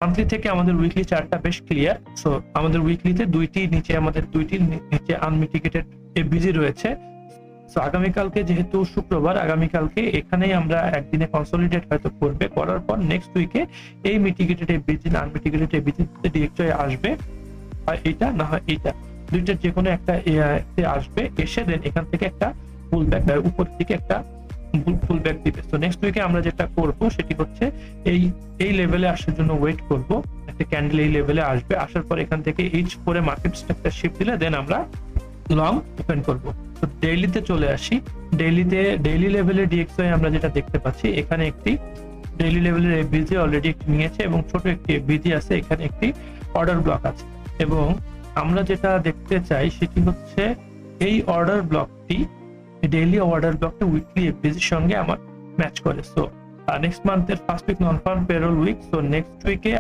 Monthly থেকে আমাদের weekly চার্টটা বেশ ক্লিয়ার। সো আমাদের উইকলিতে আমাদের দুইটি নিচে আনমিটিগেটেড এফবিজি রয়েছে। সো আগামীকালকে যেহেতু শুক্রবার, আগামীকালকে এখানেই আমরা একদিনে কনসলিডেট হয়তো করবে, করার পর নেক্সট উইকে এই মিটিগেটেড এফবিজি না আনমিটিগেটেড এফবিজিতে ডিরেক্টলি আসবে, হয় এইটা না হয় এইটা, দুইটার যে কোনো একটা আসবে, এসে দেন এখান থেকে একটা পুল ব্যাক, উপর থেকে একটা পুল ব্যাক দিবে। তো নেক্সট উইকে আমরা যেটা করব সেটি হচ্ছে এই লেভেলে আসার জন্য ওয়েট করব। একটা ক্যান্ডেল এই লেভেলে আসবে, আসার পর এখান থেকে H4 a market structure shift দিলে দেন আমরা লং ওপেন করব। তো ডেইলিতে চলে আসি। ডেইলি লেভেলে ডিএক্সওয়াই আমরা যেটা দেখতে পাচ্ছি, এখানে একটি ডেইলি লেভেলের এফবিজি অলরেডি একটি নিয়েছে এবং ছোট একটি এফবিজি আছে, এখানে একটি অর্ডার ব্লক আছে। এবং আমরা যেটা দেখতে চাই সেটি হচ্ছে এই অর্ডার ব্লকটি, ডেইলি অর্ডার ব্লকটা উইকলি এফবিজির সঙ্গে আমার ম্যাচ করে। সো নেক্সট মান্থের first week non farm payroll week. So next উইকে